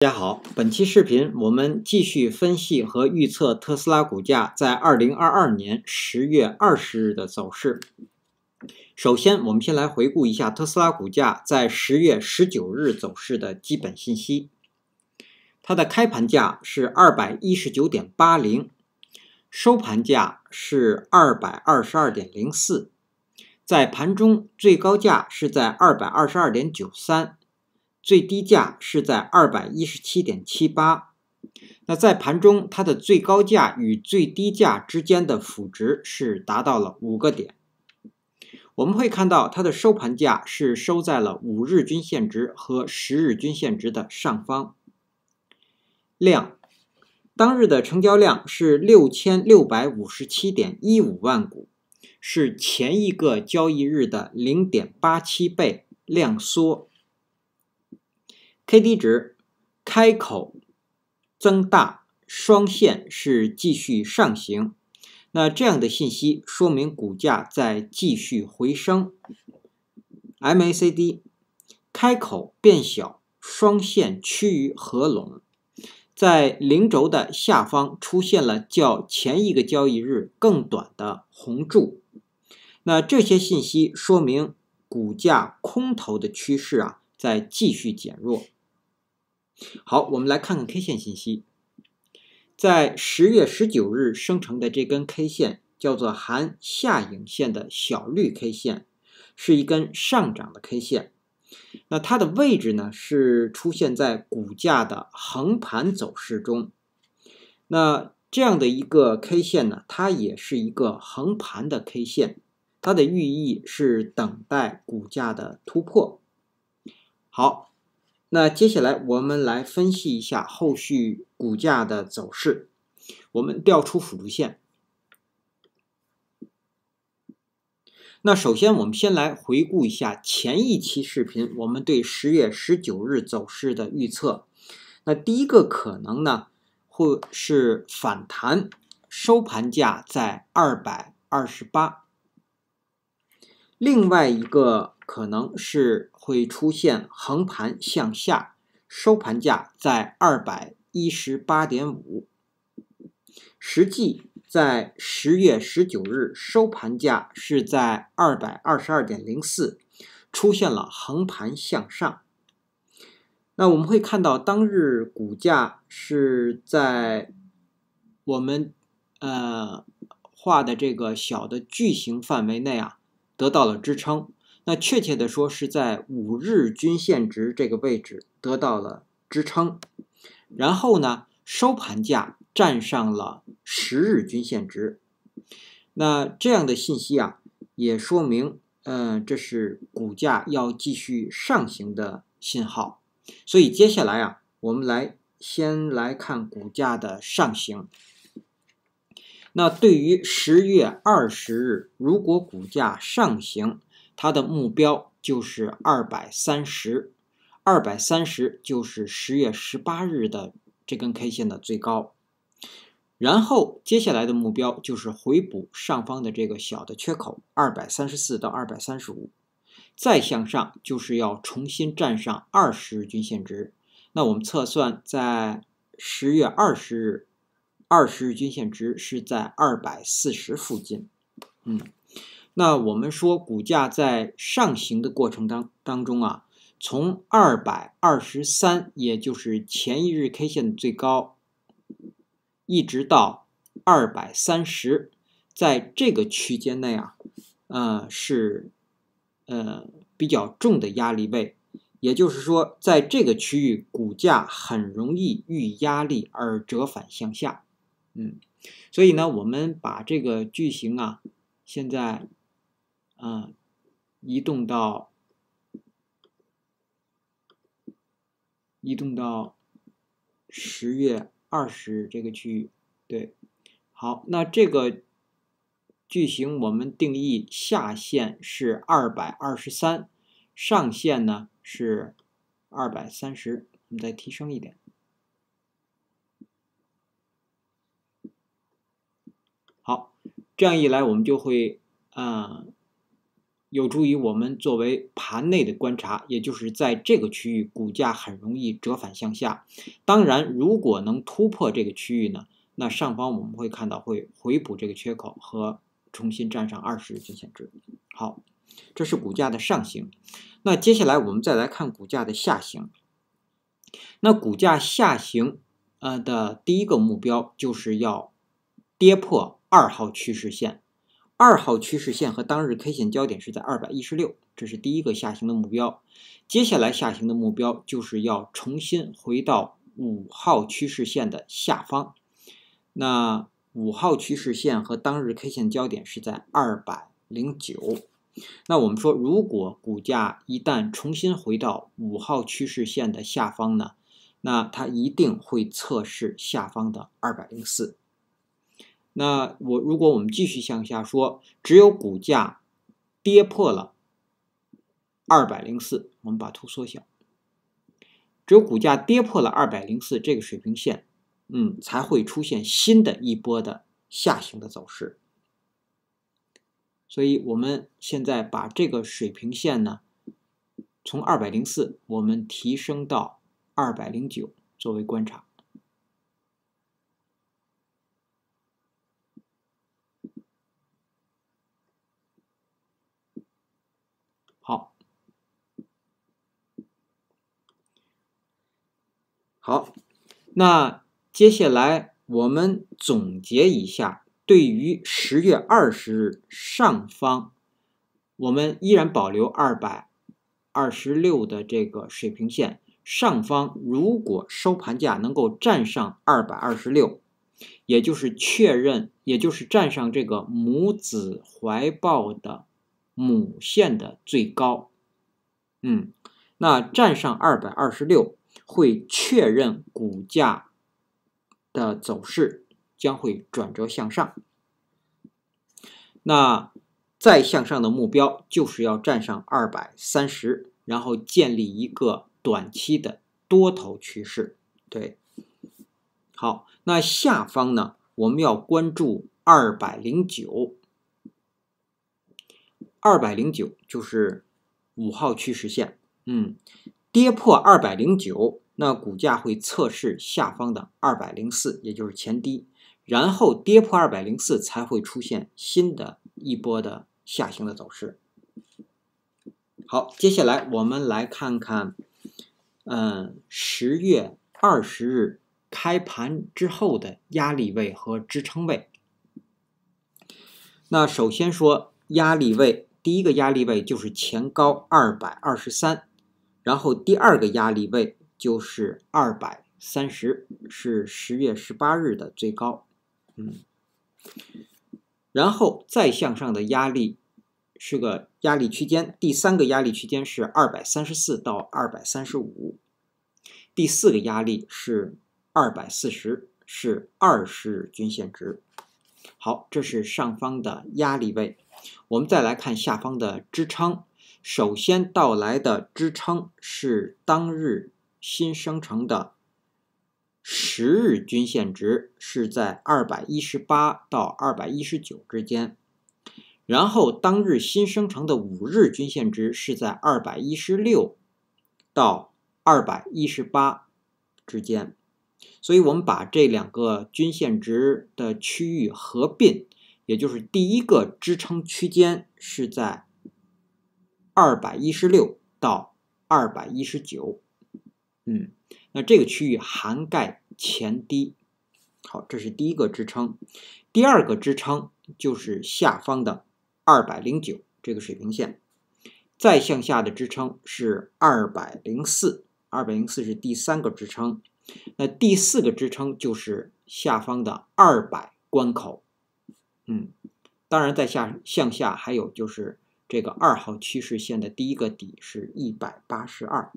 大家好，本期视频我们继续分析和预测特斯拉股价在2022年10月20日的走势。首先，我们先来回顾一下特斯拉股价在10月19日走势的基本信息。它的开盘价是219.80，收盘价是222.04，在盘中最高价是在222.93。最低价是在217.78，那在盘中它的最高价与最低价之间的幅值是达到了5个点。我们会看到它的收盘价是收在了5日均线值和10日均线值的上方。量，当日的成交量是6657.15万股，是前一个交易日的 0.87 倍量缩。KD 值开口增大，双线是继续上行，那这样的信息说明股价在继续回升。MACD 开口变小，双线趋于合拢，在零轴的下方出现了较前一个交易日更短的红柱，那这些信息说明股价空头的趋势在继续减弱。好，我们来看看 K 线信息。在10月19日生成的这根 K 线叫做含下影线的小绿 K 线，是一根上涨的 K 线。那它的位置呢是出现在股价的横盘走势中。那这样的一个 K 线呢，它也是一个横盘的 K 线，它的寓意是等待股价的突破。好。那接下来我们来分析一下后续股价的走势。我们调出辅助线。那首先我们先来回顾一下前一期视频我们对10月19日走势的预测。那第一个可能呢，会是反弹，收盘价在228。另外一个可能是会出现横盘向下，收盘价在218.5。实际在10月19日收盘价是在222.04，出现了横盘向上。那我们会看到当日股价是在我们画的这个小的矩形范围内得到了支撑，那确切的说是在5日均线值这个位置得到了支撑，然后呢，收盘价站上了10日均线值。那这样的信息也说明，这是股价要继续上行的信号。所以接下来我们先来看股价的上行。那对于10月20日，如果股价上行，它的目标就是230，230就是10月18日的这根 K 线的最高。然后接下来的目标就是回补上方的这个小的缺口234到235，再向上就是要重新站上20日均线值。那我们测算在10月20日，20日均线值是在240附近。那我们说股价在上行的过程当中从223，也就是前一日 K 线的最高，一直到230，在这个区间内是比较重的压力位，也就是说在这个区域股价很容易遇压力而折返向下。所以呢，我们把这个矩形现在移动到10月20这个区域。对，好，那这个矩形我们定义下限是223，上限呢是230，我们再提升一点。好，这样一来我们就会有助于我们作为盘内的观察，也就是在这个区域股价很容易折返向下。当然，如果能突破这个区域呢，那上方我们会看到会回补这个缺口和重新站上20日均线值。好，这是股价的上行。那接下来我们再来看股价的下行。那股价下行的第一个目标就是要跌破2号趋势线。2号趋势线和当日 K 线交点是在216，这是第一个下行的目标。接下来下行的目标就是要重新回到5号趋势线的下方。那5号趋势线和当日 K 线交点是在209。那我们说，如果股价一旦重新回到5号趋势线的下方呢，那它一定会测试下方的204。那如果我们继续向下说，只有股价跌破了204，我们把图缩小，只有股价跌破了204这个水平线，才会出现新的一波的下行的走势。所以我们现在把这个水平线呢，从204我们提升到209作为观察。好，那接下来我们总结一下，对于10月20日上方，我们依然保留226的这个水平线，上方如果收盘价能够站上226，也就是站上这个母子怀抱的母线的最高，那站上226会确认股价的走势将会转折向上。那再向上的目标就是要站上230，然后建立一个短期的多头趋势。对，好，那下方呢，我们要关注209，209就是5号趋势线，跌破209，那股价会测试下方的204，也就是前低，然后跌破204才会出现新的一波的下行的走势。好，接下来我们来看看10月20日开盘之后的压力位和支撑位。那首先说压力位，第一个压力位就是前高223，然后第二个压力位就是230，是10月18日的最高，然后再向上的压力是个压力区间，第三个压力区间是234到235，第四个压力是240，是20日均线值。好，这是上方的压力位。我们再来看下方的支撑。首先到来的支撑是当日新生成的10日均线值，是在218到219之间。然后当日新生成的5日均线值是在216到218之间。所以我们把这两个均线值的区域合并，也就是第一个支撑区间是在216到219，那这个区域涵盖前低。好，这是第一个支撑。第二个支撑就是下方的209这个水平线，再向下的支撑是204，204是第三个支撑。那第四个支撑就是下方的200关口，当然在向下还有就是这个2号趋势线的第一个底是182。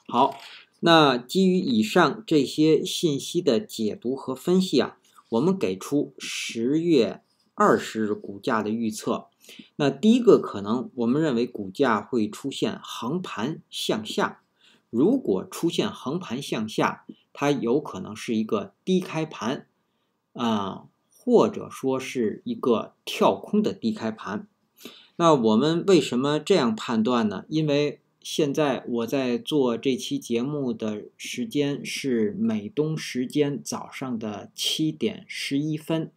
好，那基于以上这些信息的解读和分析我们给出10月20日股价的预测。那第一个可能，我们认为股价会出现横盘向下。如果出现横盘向下，它有可能是一个低开盘，或者说是一个跳空的低开盘。那我们为什么这样判断呢？因为现在我在做这期节目的时间是美东时间早上的7点11分，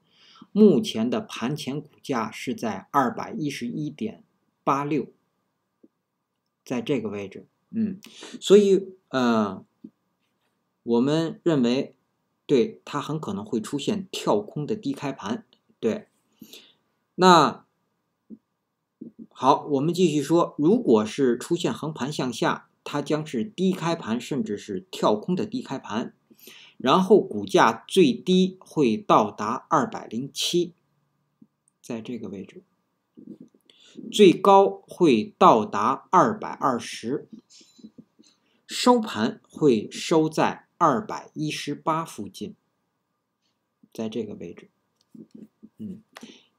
目前的盘前股价是在211.86，在这个位置。所以我们认为对它很可能会出现跳空的低开盘。对，那好，我们继续说，如果是出现横盘向下，它将是低开盘，甚至是跳空的低开盘，然后股价最低会到达207，在这个位置，最高会到达220，收盘会收在218附近，在这个位置，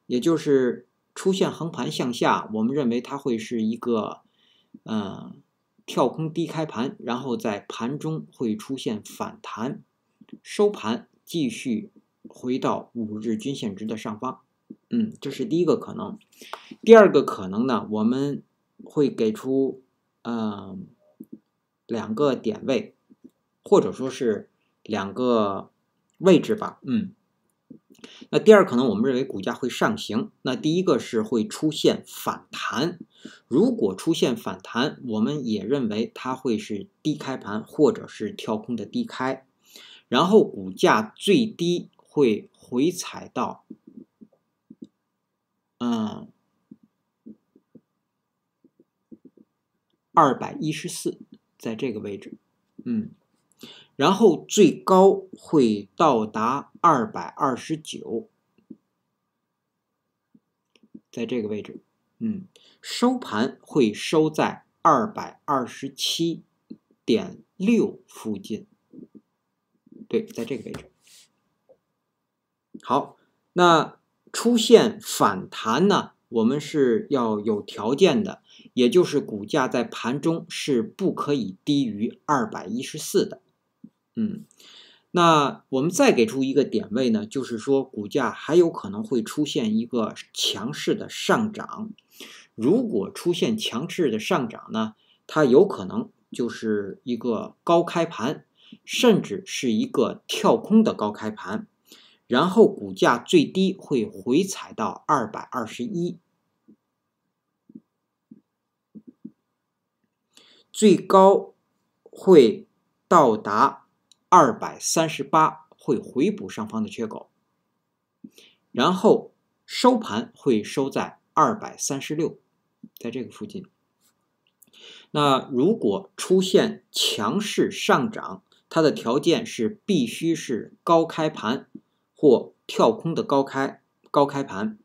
也就是出现横盘向下，我们认为它会是一个跳空低开盘，然后在盘中会出现反弹，收盘继续回到5日均线值的上方。这是第一个可能。第二个可能呢，我们会给出2个点位，或者说是2个位置吧。那第二可能我们认为股价会上行，那第一个是会出现反弹，如果出现反弹，我们也认为它会是低开盘或者是跳空的低开，然后股价最低会回踩到214，在这个位置，然后最高会到达229，在这个位置，收盘会收在227.6附近，对，在这个位置。好，那出现反弹呢，我们是要有条件的，也就是股价在盘中是不可以低于214的。那我们再给出一个点位呢，就是说股价还有可能会出现一个强势的上涨。如果出现强势的上涨呢，它有可能就是一个高开盘，甚至是一个跳空的高开盘，然后股价最低会回踩到221，最高会到达238，会回补上方的缺口，然后收盘会收在236，在这个附近。那如果出现强势上涨，它的条件是必须是高开盘或跳空的高开盘，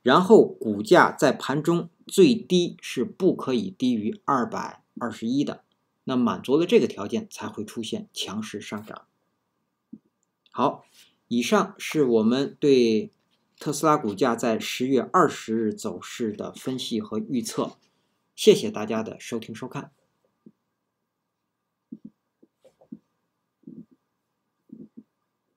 然后股价在盘中最低是不可以低于221的，那满足了这个条件才会出现强势上涨。好，以上是我们对特斯拉股价在10月20日走势的分析和预测，谢谢大家的收听收看。